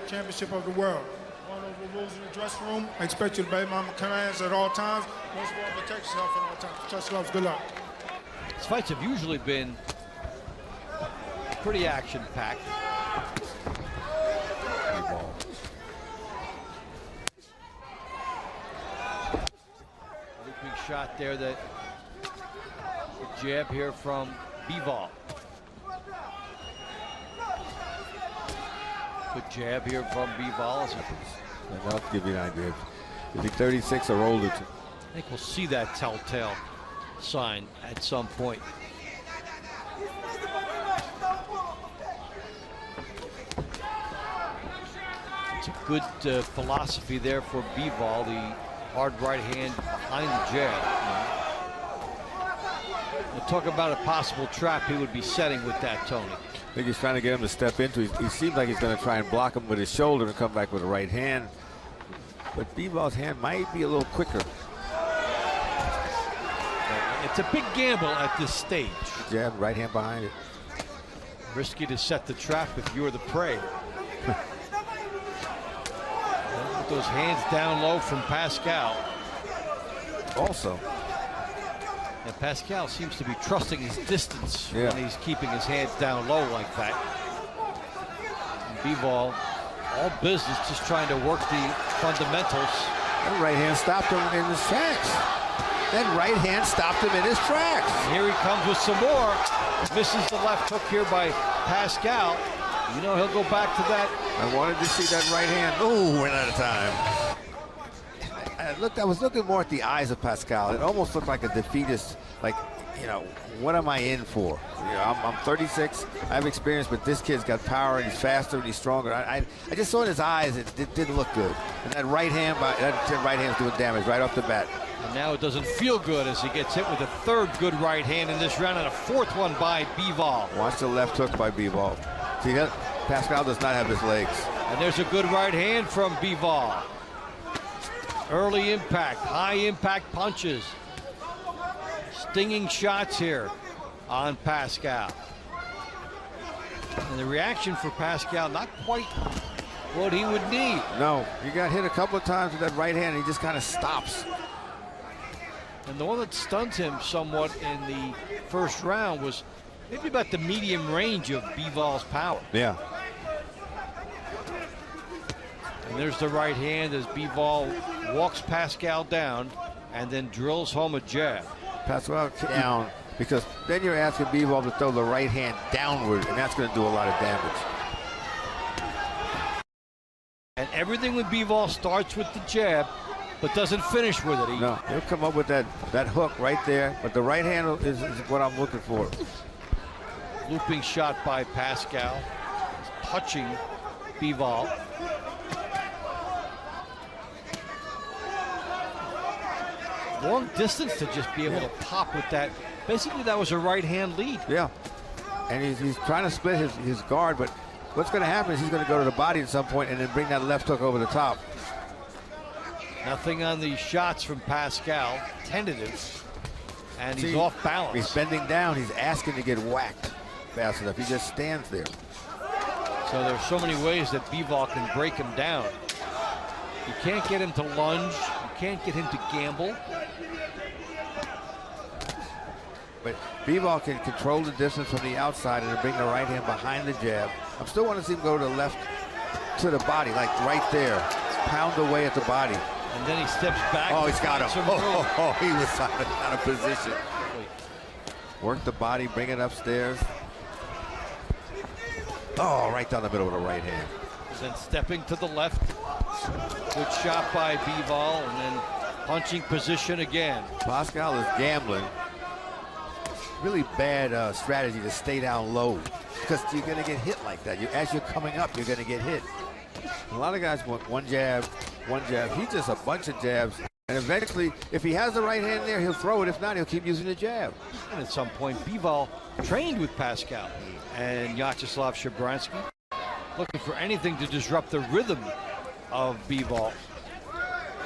championship of the world. One of the rules in the dressing room, I expect you to obey my commands at all times. Most of all, protect yourself at all times. Touch gloves, good luck. These fights have usually been pretty action-packed. Looping shot there, that jab here from Bivol. Good jab here from Bivol. And that'll give you an idea. Is he 36 or older? I think we'll see that telltale sign at some point. It's a good philosophy there for Bivol, the hard right hand behind the jab. We'll talk about a possible trap he would be setting with that, Tony. I think he's trying to get him to step into. He seems like he's going to try and block him with his shoulder and come back with a right hand. But Bivol's hand might be a little quicker. It's a big gamble at this stage. Jab, right hand behind it. Risky to set the trap if you're the prey. Put those hands down low from Pascal. Also. And Pascal seems to be trusting his distance when he's keeping his hands down low like that. And Bivol, all business, just trying to work the fundamentals. That right hand stopped him in his tracks. That right hand stopped him in his tracks. And here he comes with some more. Misses the left hook here by Pascal. You know he'll go back to that. I wanted to see that right hand. Oh, ran out of time. I was looking more at the eyes of Pascal. It almost looked like a defeatist, like, you know, what am I in for? You know, I'm 36, I have experience, but this kid's got power and he's faster and he's stronger. I just saw in his eyes it didn't look good. And that right hand, that right hand's doing damage right off the bat. And now it doesn't feel good as he gets hit with a third good right hand in this round and a fourth one by Bivol. Watch the left hook by Bivol. See that? Pascal does not have his legs. And there's a good right hand from Bivol. Early impact, high impact punches. Stinging shots here on Pascal. And the reaction for Pascal, not quite what he would need. No, he got hit a couple of times with that right hand. He just kind of stops. And the one that stuns him somewhat in the first round was maybe about the medium range of Bivol's power. Yeah. And there's the right hand as Bivol walks Pascal down and then drills home a jab. Pascal down, because then you're asking Bivol to throw the right hand downward, and that's going to do a lot of damage. And everything with Bivol starts with the jab, but doesn't finish with it. No, he'll come up with that hook right there, but the right hand is what I'm looking for. Looping shot by Pascal, touching Bivol. Long distance to just be able to pop with that. Basically, that was a right hand lead. Yeah, and he's trying to split his guard, but what's going to happen is he's going to go to the body at some point and then bring that left hook over the top. Nothing on the shots from Pascal. Tentative. And he's off balance. He's bending down. He's asking to get whacked fast enough. He just stands there. So there's so many ways that Bivol can break him down. You can't get him to lunge. You can't get him to gamble. But Bivol can control the distance from the outside and bring the right hand behind the jab. I still want to see him go to the left to the body, like right there. Pound away at the body. And then he steps back. Oh, he's got him. Oh, he was out of position. Work the body, bring it upstairs. Oh, right down the middle with a right hand. Then stepping to the left. Good shot by Bivol, and then punching position again. Pascal is gambling. Really bad strategy to stay down low, because you're going to get hit like that. As you're coming up, you're going to get hit. A lot of guys want one jab, one jab. He just a bunch of jabs. And eventually, if he has the right hand there, he'll throw it. If not, he'll keep using the jab. And at some point, Bivol trained with Pascal and Vyacheslav Shabransky, looking for anything to disrupt the rhythm of Bivol.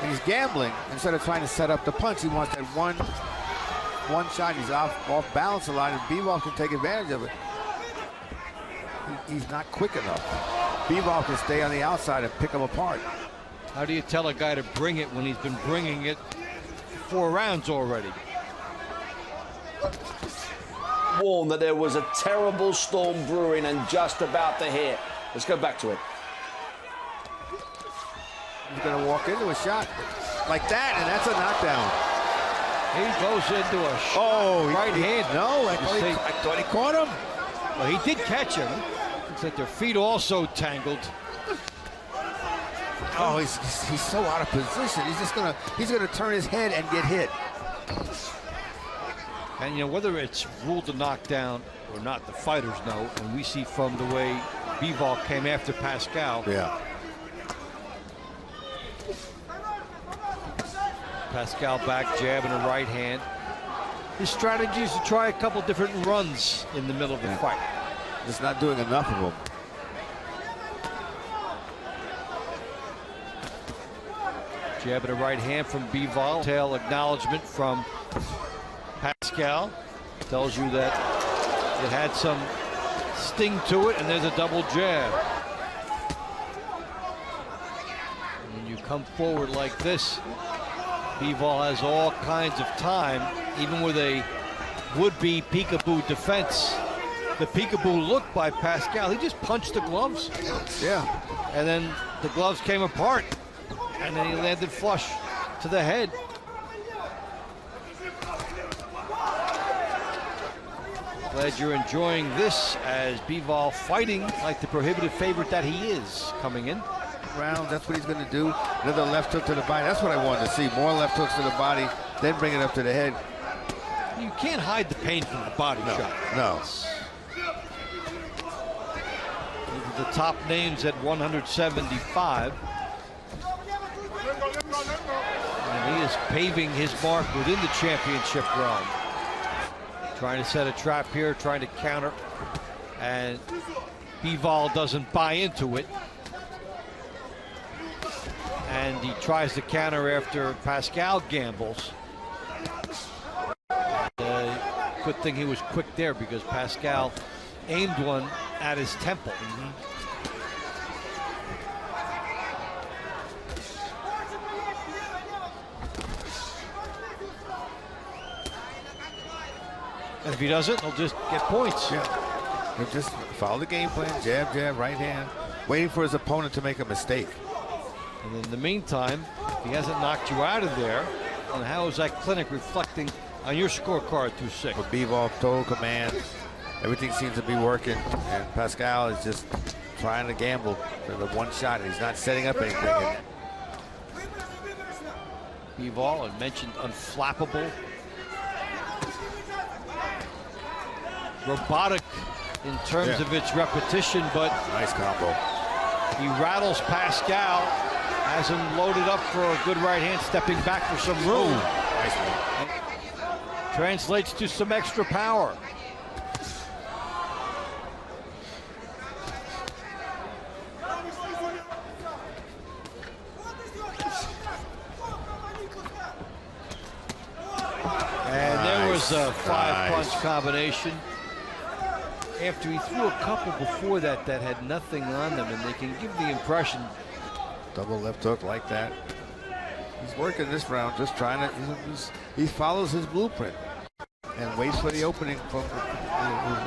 And he's gambling instead of trying to set up the punch. He wants that one shot. He's off balance a lot, and Bivol can take advantage of it. He's not quick enough. Bivol can stay on the outside and pick him apart. How do you tell a guy to bring it when he's been bringing it 4 rounds already? Warned that there was a terrible storm brewing and just about to hit. Let's go back to it. He's going to walk into a shot like that, and that's a knockdown. He goes into a shot, right hand. No, I thought he caught him. Well, he did catch him. Looks like their feet also tangled. Oh, he's so out of position. He's gonna turn his head and get hit. And you know, whether it's ruled a knockdown or not, the fighters know. And we see from the way Bivol came after Pascal. Yeah. Pascal back jab and a right hand. His strategy is to try a couple different runs in the middle of the fight. Just not doing enough of them. Jab and a right hand from Bivol. Tail acknowledgement from Pascal. Tells you that it had some sting to it, and there's a double jab. And when you come forward like this, Bivol has all kinds of time, even with a would-be peekaboo defense. The peekaboo look by Pascal, he just punched the gloves. Yeah. And then the gloves came apart, and then he landed flush to the head. Glad you're enjoying this as Bivol fighting like the prohibited favorite that he is coming in. Rounds, that's what he's going to do. Another left hook to the body. That's what I wanted to see. More left hooks to the body, then bring it up to the head. You can't hide the pain from the body shot. No. The top names at 175. And he is paving his mark within the championship realm. Trying to set a trap here, trying to counter. And Bivol doesn't buy into it. And he tries to counter after Pascal gambles. Good thing he was quick there because Pascal aimed one at his temple. And if he doesn't, he'll just get points. Yeah. He'll just follow the game plan. Jab, jab, right hand. Waiting for his opponent to make a mistake. And in the meantime, if he hasn't knocked you out of there, and how is that clinic reflecting on your scorecard through 6? With Bivol, total command. Everything seems to be working. And Pascal is just trying to gamble for the one shot. He's not setting up anything. Bivol, I mentioned unflappable. Robotic in terms of its repetition, but nice combo. He rattles Pascal, has him loaded up for a good right hand, stepping back for some room. Nice one. Translates to some extra power. And there was a 5-punch combination. After he threw a couple before that that had nothing on them, and they can give the impression. Double left hook like that. He's working this round, just trying to, he follows his blueprint and waits for the opening for his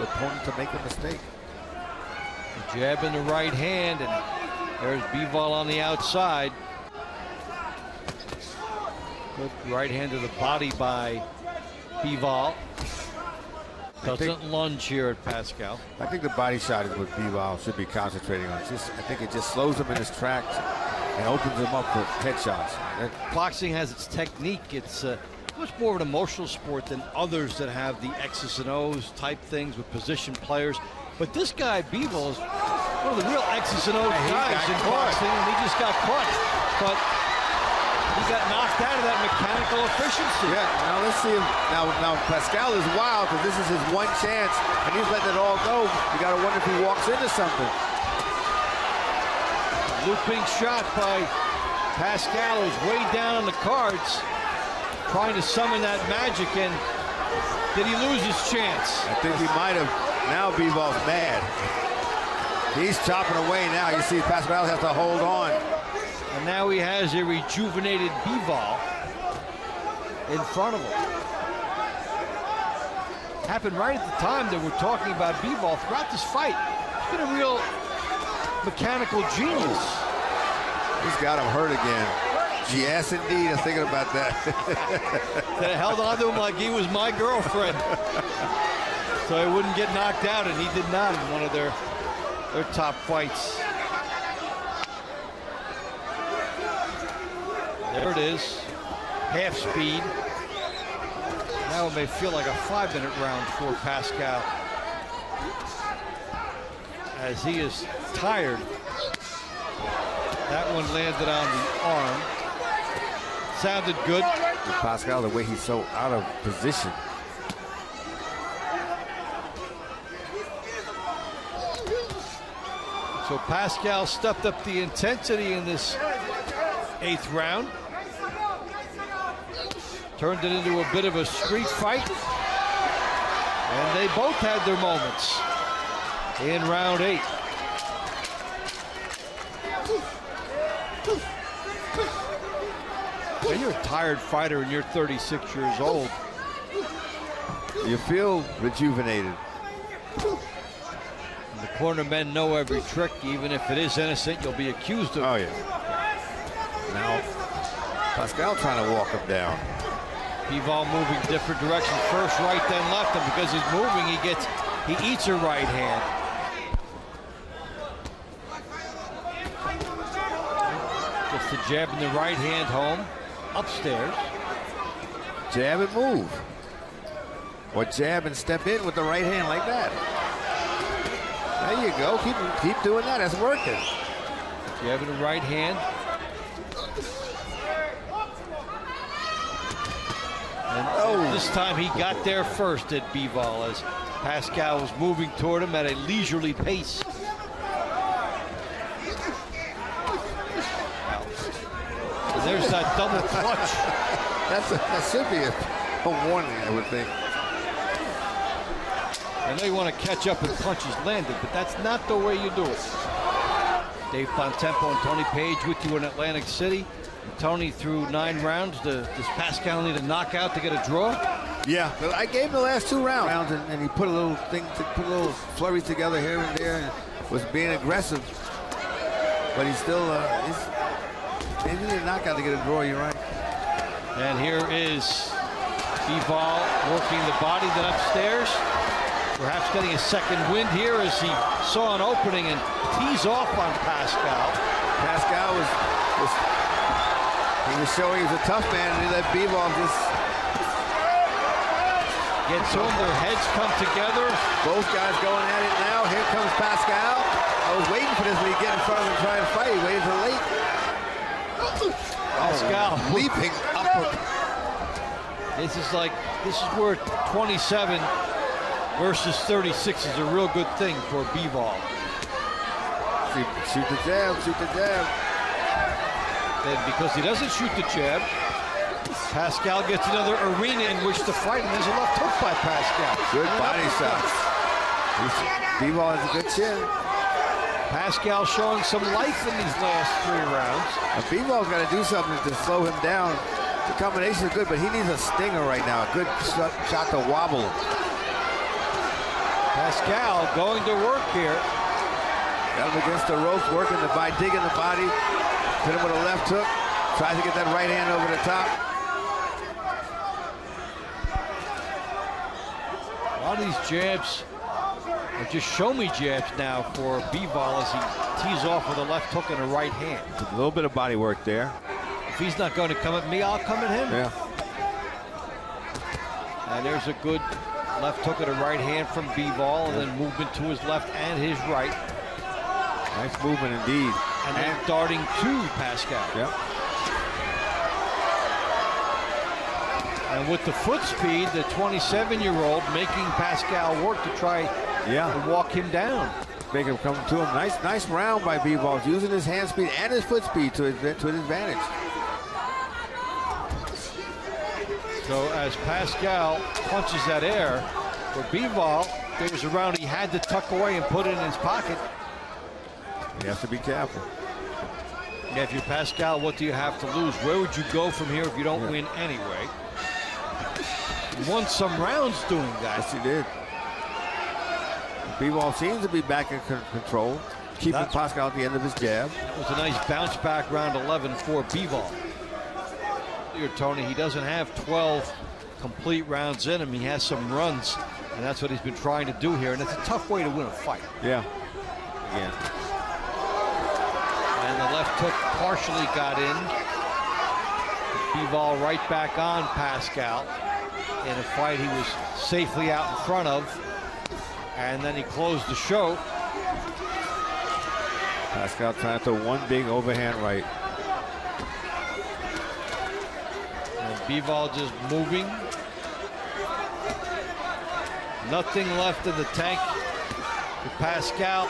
opponent to make a mistake. A jab in the right hand, and there's Bivol on the outside. Good right hand to the body by Bivol. Doesn't lunge here at Pascal. I think the body shot is what Bivol should be concentrating on. I think it just slows him in his tracks and opens him up for headshots. Boxing has its technique. It's much more of an emotional sport than others that have the X's and O's type things with position players. But this guy, Bivol, is one of the real X's and O's guys in boxing, and he just got caught. But he got knocked out of that mechanical efficiency. Yeah, now let's see him. Now Pascal is wild because this is his one chance, and he's letting it all go. You got to wonder if he walks into something. Looping shot by Pascal, who's way down on the cards, trying to summon that magic, and did he lose his chance? I think he might have. Now Bivol's mad. He's chopping away now. You see Pascal has to hold on. And now he has a rejuvenated Bivol in front of him. Happened right at the time that we're talking about Bivol throughout this fight. He's been a real mechanical genius. He's got him hurt again. Yes, indeed. I was thinking about that. They held on to him like he was my girlfriend. So he wouldn't get knocked out, and he did not in one of their top fights. There it is. Half speed. Now it may feel like a 5-minute round for Pascal, as he is tired. That one landed on the arm. Sounded good. And Pascal, the way he's so out of position. So Pascal stepped up the intensity in this 8th round. Turned it into a bit of a street fight. And they both had their moments in round 8. When you're a tired fighter and you're 36 years old, you feel rejuvenated. The corner men know every trick. Even if it is innocent, you'll be accused of. Oh, yeah. Now, Pascal trying to walk him down. Bivol moving different directions. First right, then left. And because he's moving, he eats a right hand. Gets the jab in the right hand home. Upstairs. Jab and move. Or jab and step in with the right hand like that. There you go. Keep doing that. That's working. Jab in the right hand. And this time he got there first at Bivol as Pascal was moving toward him at a leisurely pace. And there's that double clutch. That should be a warning, I would think. I know you want to catch up and punches landed, but that's not the way you do it. Dave Bontempo and Tony Page with you in Atlantic City. Tony, through 9 rounds. Does Pascal need a knockout to get a draw? Yeah, but I gave him the last 2 rounds, and he put a little flurries together here and there, and was being aggressive. But he's still, maybe need a knockout to get a draw. You're right. And here is Bivol working the body, then upstairs. Perhaps getting a second wind here as he saw an opening and tees off on Pascal. Pascal was showing he was a tough man, and he let Bivol just get to him. Their heads come together. Both guys going at it now. Here comes Pascal. I was waiting for this when he get in front of him and try and fight. He waited till late. Pascal leaping upward. This is where 27 versus 36 is a real good thing for Bivol. Shoot the jab, shoot the jab. Then because he doesn't shoot the jab, Pascal gets another arena in which to fight, and there's a left hook by Pascal. Good body shots. Bivol has a good chin. Pascal showing some life in these last 3 rounds. Bivol's got to do something to slow him down. The combination is good, but he needs a stinger right now. A good shot to wobble him. Pascal going to work here. Got him against the ropes, working by digging the body. Hit him with a left hook. Tries to get that right hand over the top. A lot of these jabs are just show-me jabs now for Bivol as he tees off with a left hook and a right hand. A little bit of body work there. If he's not going to come at me, I'll come at him. Yeah. And there's a good left hook and a right hand from Bivol, and then movement to his left and his right. Nice movement indeed. And then darting to Pascal. Yep. And with the foot speed, the 27-year-old making Pascal work to try to walk him down. Make him come to him. Nice round by Bivol, using his hand speed and his foot speed to his advantage. So as Pascal punches that air, for Bivol, there was a round he had to tuck away and put it in his pocket. He has to be careful. Yeah, if you're Pascal, what do you have to lose? Where would you go from here if you don't win anyway? He won some rounds doing that. Yes, he did. Bivol seems to be back in control, keeping Pascal at the end of his jab. It was a nice bounce back round 11 for Bivol. Here, Tony, he doesn't have 12 complete rounds in him. He has some runs, and that's what he's been trying to do here, and it's a tough way to win a fight. Yeah. Again. And the left hook partially got in. Bivol right back on Pascal in a fight he was safely out in front of. And then he closed the show. Pascal trying to one big overhand right. And Bivol just moving. Nothing left in the tank for Pascal,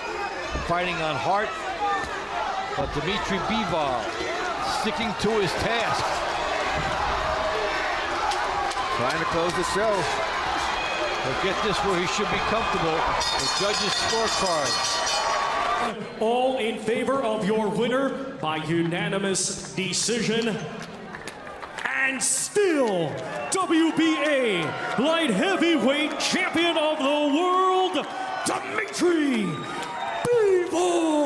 fighting on heart. But DMitry Bivol sticking to his task. Trying to close the show. He'll get this where he should be comfortable. The judges' scorecards. All in favor of your winner by unanimous decision. And still, WBA Light Heavyweight Champion of the World, DMitry Bivol.